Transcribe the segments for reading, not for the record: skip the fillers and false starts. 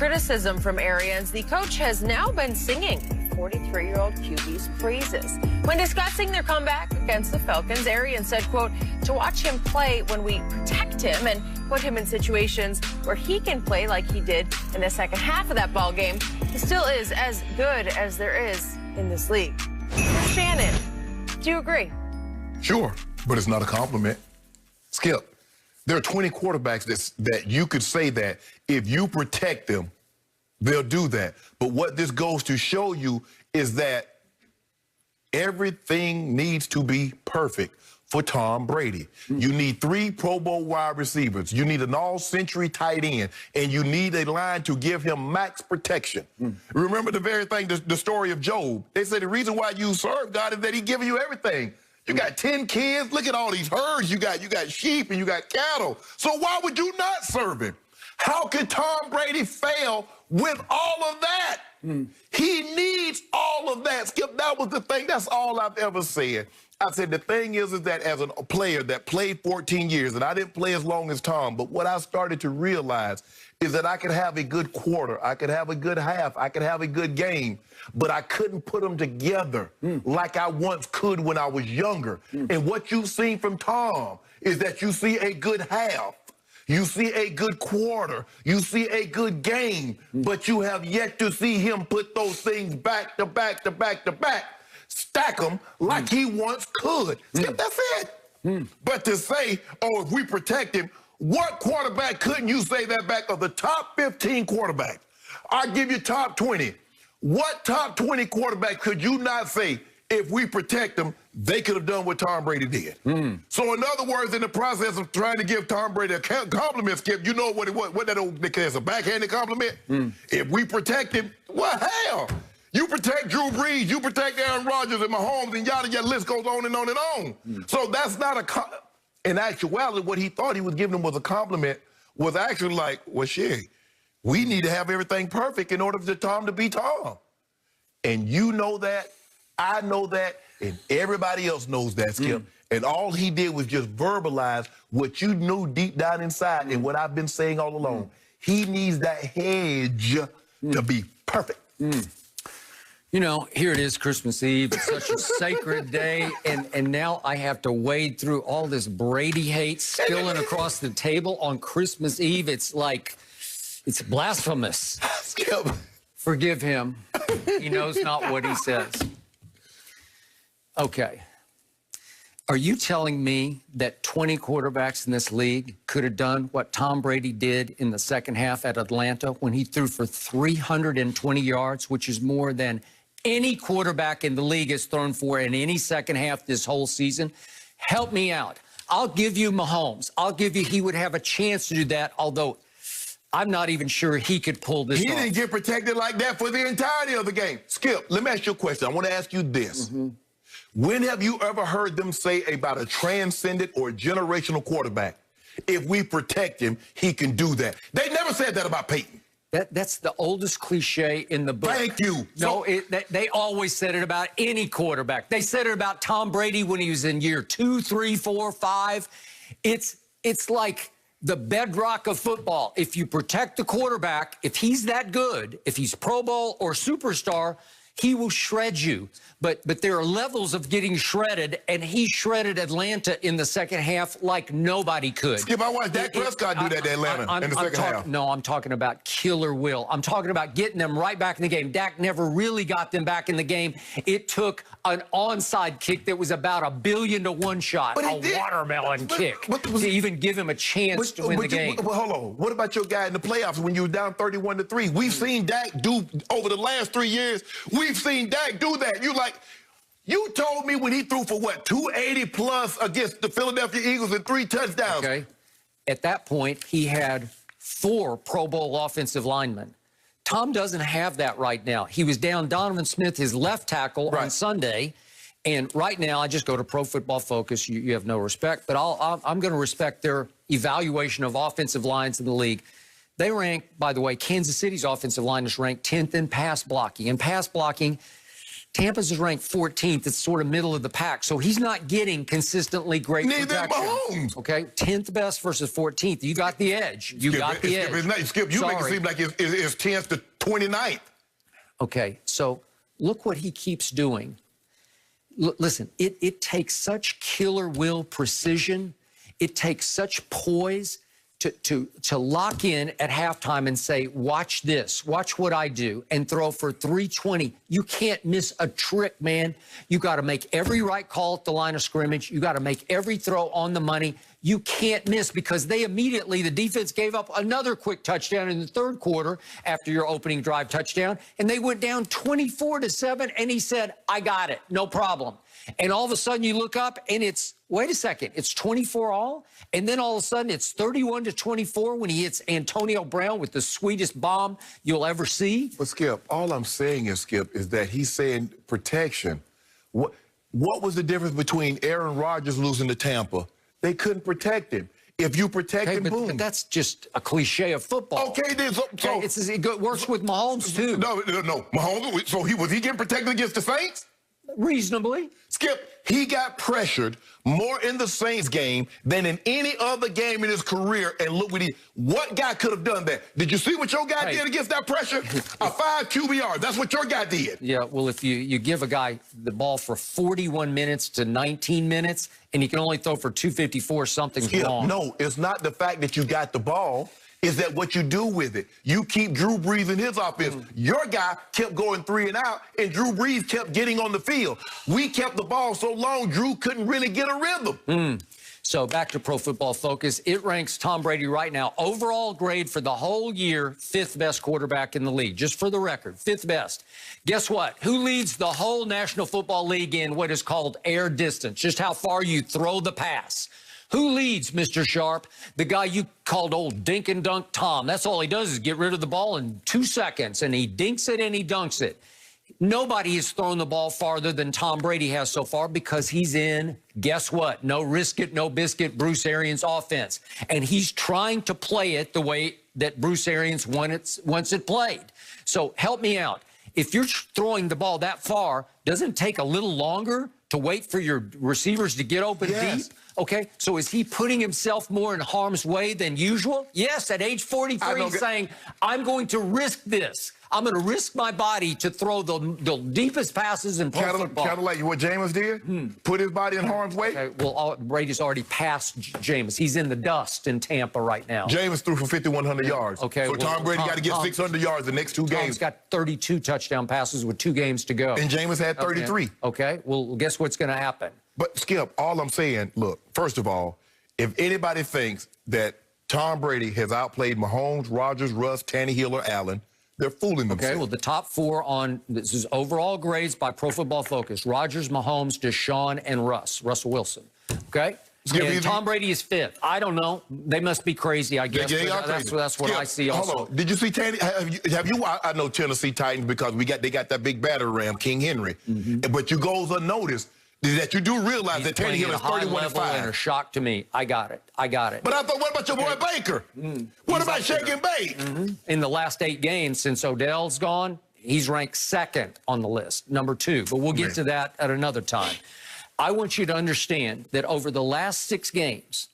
Criticism from Arians, the coach has now been singing 43-year-old QB's praises. When discussing their comeback against the Falcons, Arians said, quote, to watch him play when we protect him and put him in situations where he can play like he did in the second half of that ball game, he still is as good as there is in this league. Shannon, do you agree? Sure, but it's not a compliment. Skip, there are 20 quarterbacks that you could say that if you protect them, they'll do that. But what this goes to show you is that everything needs to be perfect for Tom Brady. You need 3 Pro Bowl wide receivers. You need an all-century tight end. And you need a line to give him max protection. Remember the very thing, the story of Job. They said the reason why you serve God is that he giving you everything. You got 10 kids. Look at all these herds. You got sheep and you got cattle. So why would you not serve him? How could Tom Brady fail with all of that? He needs all of that. Skip, that was the thing. That's all I've ever said. I said the thing is that as a player that played 14 years, and I didn't play as long as Tom, but what I started to realize is that I could have a good quarter, I could have a good half, I could have a good game, but I couldn't put them together like I once could when I was younger. And what you've seen from Tom is that you see a good half, you see a good quarter, you see a good game, but you have yet to see him put those things back to back to back to back, stack them like he once could. Skip, that's it. But to say, oh, if we protect him, what quarterback couldn't you say that back of the top 15 quarterbacks? I'll give you top 20. What top 20 quarterback could you not say, if we protect them, they could have done what Tom Brady did? So in other words, in the process of trying to give Tom Brady a compliment, Skip, you know what that old nigga is, a backhanded compliment? If we protect him, well, hell, you protect Drew Brees, you protect Aaron Rodgers and Mahomes, and yada, list goes on and on and on. So that's not a... In actuality, what he thought he was giving him was a compliment was actually like, well, shit, we need to have everything perfect in order for Tom to be Tom. And you know that, I know that, and everybody else knows that, Skip. And all he did was just verbalize what you knew deep down inside and what I've been saying all along. He needs that hedge to be perfect. You know, here it is, Christmas Eve. It's such a sacred day, and now I have to wade through all this Brady hate spilling across the table on Christmas Eve. It's like, it's blasphemous. Skip. Forgive him. He knows not what he says. Okay. Are you telling me that 20 quarterbacks in this league could have done what Tom Brady did in the second half at Atlanta when he threw for 320 yards, which is more than any quarterback in the league has thrown for in any second half this whole season? Help me out. I'll give you Mahomes. I'll give you he would have a chance to do that, although I'm not even sure he could pull this off. He didn't get protected like that for the entirety of the game. Skip, let me ask you a question. I want to ask you this. When have you ever heard them say about a transcendent or generational quarterback, if we protect him, he can do that? They never said that about Peyton. That's the oldest cliche in the book. Thank you. No, they always said it about any quarterback. They said it about Tom Brady when he was in year 2, 3, 4, 5. It's like the bedrock of football. If you protect the quarterback, if he's that good, if he's Pro Bowl or superstar, he will shred you. But there are levels of getting shredded, and he shredded Atlanta in the second half like nobody could. Skip, I watched Dak Prescott do that to Atlanta in the second half. No, I'm talking about killer will. I'm talking about getting them right back in the game. Dak never really got them back in the game. It took an onside kick that was about a 1,000,000,000 shot, watermelon kick, to even give him a chance to win the game. Hold on. What about your guy in the playoffs when you were down 31-3? We've seen Dak do, over the last 3 years, we've seen Dak do that. You told me when he threw for what, 280 plus against the Philadelphia Eagles and 3 touchdowns. Okay. At that point, he had 4 Pro Bowl offensive linemen. Tom doesn't have that right now. He was down Donovan Smith, his left tackle, on Sunday. And right now, I just go to Pro Football Focus. You have no respect, but I'm going to respect their evaluation of offensive lines in the league. They rank, by the way, Kansas City's offensive line is ranked 10th in pass blocking. And pass blocking, Tampa's is ranked 14th. It's sort of middle of the pack. So he's not getting consistently great Neither protection. Mahomes. Okay, 10th best versus 14th. You got the edge. You got the edge. Skip, you make it seem like it's 10th to 29th. Okay, so look what he keeps doing. Listen, it takes such killer will precision. It takes such poise to lock in at halftime and say, watch this, watch what I do, and throw for 320. You can't miss a trick, man. You got to make every right call at the line of scrimmage. You got to make every throw on the money. You can't miss, because they immediately, the defense gave up another quick touchdown in the third quarter after your opening drive touchdown, and they went down 24-7, and he said, I got it, no problem. And all of a sudden you look up and it's, wait a second, it's 24-all, and then all of a sudden it's 31-24 when he hits Antonio Brown with the sweetest bomb you'll ever see. But Skip, all I'm saying is, Skip, is that he's saying protection. What was the difference between Aaron Rodgers losing to Tampa? They couldn't protect him. If you protect him, boom. But that's just a cliche of football. Okay, then It works with Mahomes too. No, Mahomes. So was he getting protected against the Saints? Reasonably. Skip, he got pressured more in the Saints game than in any other game in his career. And look what guy could have done that? Did you see what your guy did against that pressure? A 5 QBR. That's what your guy did. Yeah, well, if you give a guy the ball for 41 minutes to 19 minutes and he can only throw for 254, something's wrong. No, it's not the fact that you got the ball. Is that what you do with it? You keep Drew Brees in his offense. Your guy kept going 3 and out, and Drew Brees kept getting on the field. We kept the ball so long, Drew couldn't really get a rhythm. So back to Pro Football Focus. It ranks Tom Brady right now, overall grade for the whole year, 5th best quarterback in the league. Just for the record, 5th best. Guess what? Who leads the whole National Football League in what is called air distance, just how far you throw the pass? Who leads, Mr. Sharp? The guy you called old Dink and Dunk Tom. That's all he does is get rid of the ball in 2 seconds, and he dinks it and he dunks it. Nobody has thrown the ball farther than Tom Brady has so far, because he's in, guess what? No risk it, no biscuit, Bruce Arians offense. And he's trying to play it the way that Bruce Arians wants it played. So help me out. If you're throwing the ball that far, doesn't it take a little longer to wait for your receivers to get open deep? Okay, so is he putting himself more in harm's way than usual? Yes, at age 43, he's saying, I'm going to risk this. I'm going to risk my body to throw the deepest passes in pro football. Kind of like what Jameis did? Put his body in harm's way? Okay, well, Brady's already passed Jameis. He's in the dust in Tampa right now. Jameis threw for 5,100 yards. Okay, so Tom Brady got to get 600 yards the next 2 games. Tom's got 32 touchdown passes with 2 games to go. And Jameis had 33. Okay, well, guess what's going to happen? But, Skip, all I'm saying, look, first of all, if anybody thinks that Tom Brady has outplayed Mahomes, Rodgers, Russ, Tannehill, or Allen, they're fooling themselves. Okay, well, the top 4 on this is overall grades by Pro Football Focus: Rodgers, Mahomes, Deshaun, and Russell Wilson. Okay? And Tom Brady is 5th. I don't know. They must be crazy, I guess. That's what I see also. Hold on. Did you see I know Tennessee Titans because they got that big batter ram, King Henry. But you goes unnoticed that you do realize that Tannehill is 31-5. And a shock to me. I got it. But I thought, what about your boy Baker? What about Shake and Bake? In the last 8 games since Odell's gone, he's ranked 2nd on the list, number 2. But we'll get to that at another time. I want you to understand that over the last 6 games,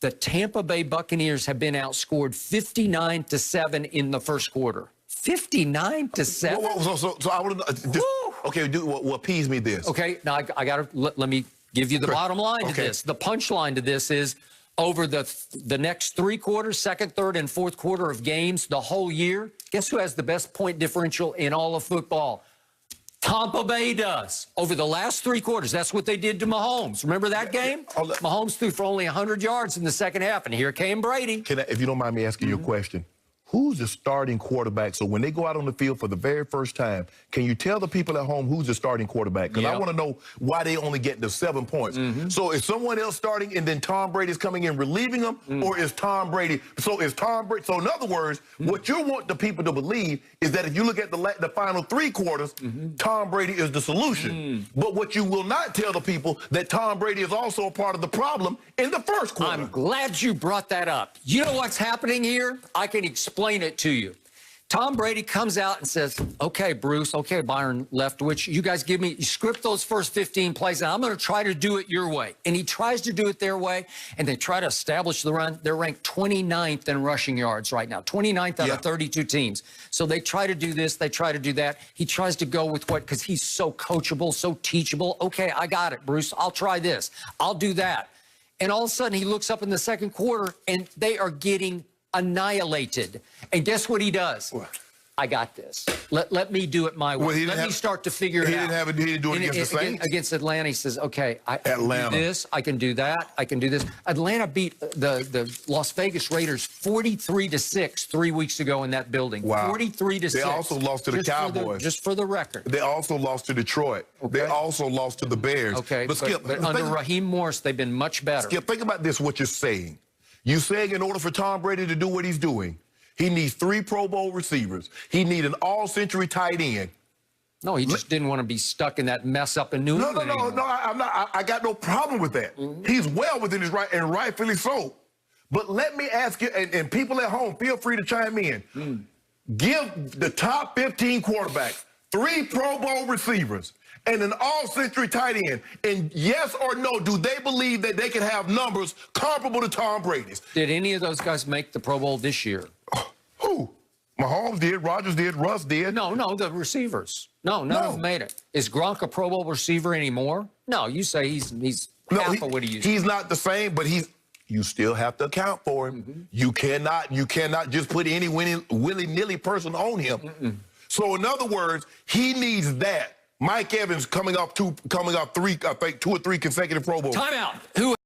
the Tampa Bay Buccaneers have been outscored 59-7 in the first quarter. 59-7? So I want to okay, what appease me this. Okay, now I got to let me give you the bottom line to this. The punchline to this is over the next 3 quarters, 2nd, 3rd, and 4th quarter of games, the whole year, guess who has the best point differential in all of football? Tampa Bay does. Over the last 3 quarters, that's what they did to Mahomes. Remember that game? Mahomes threw for only 100 yards in the second half, and here came Brady. If you don't mind me asking you a question, who's the starting quarterback? So when they go out on the field for the very first time, can you tell the people at home who's the starting quarterback? Because I want to know why they only get the 7 points. So is someone else starting and then Tom Brady's coming in relieving them? Or is Tom Brady? So in other words, what you want the people to believe is that if you look at the final 3 quarters, Tom Brady is the solution. But what you will not tell the people that Tom Brady is also a part of the problem in the first quarter. I'm glad you brought that up. You know what's happening here? I can explain it to you. Tom Brady comes out and says, okay, Bruce, okay, Byron Leftwich, you guys you script those first 15 plays, and I'm going to try to do it your way. And he tries to do it their way, and they try to establish the run. They're ranked 29th in rushing yards right now, 29th out of 32 teams. So they try to do this, they try to do that. He tries to go with because he's so coachable, so teachable. Okay, I got it, Bruce. I'll try this. I'll do that. And all of a sudden, he looks up in the second quarter, and they are getting annihilated. And guess what he does? What? I got this. Let me do it my way. Let me start to figure it out. He didn't do it against the Saints? Against Atlanta, he says, okay, I can do this, I can do that, I can do this. Atlanta beat the Las Vegas Raiders 43-6 3 weeks ago in that building. Wow. 43-6. They also lost to the Cowboys. Just for the record. They also lost to Detroit. Okay. They also lost to the Bears. Okay, but under Raheem Morris, they've been much better. Skip, think about this, what you're saying. You're saying in order for Tom Brady to do what he's doing, he needs 3 Pro Bowl receivers. He needs an all-century tight end. No, he just didn't want to be stuck in that mess up in New England. No, I'm not. I got no problem with that. He's well within his right, and rightfully so. But let me ask you, and people at home, feel free to chime in. Give the top 15 quarterbacks 3 Pro Bowl receivers and an all-century tight end, and yes or no, do they believe that they can have numbers comparable to Tom Brady's? Did any of those guys make the Pro Bowl this year? Who? Mahomes did, Rodgers did, Russ did. No, the receivers. No, none of them made it. Is Gronk a Pro Bowl receiver anymore? No, you say he's half of what he used to be. He's not the same, but you still have to account for him. You cannot just put any willy-nilly person on him. So in other words, he needs that. Mike Evans coming off 2 or 3 consecutive Pro Bowls. Timeout. Who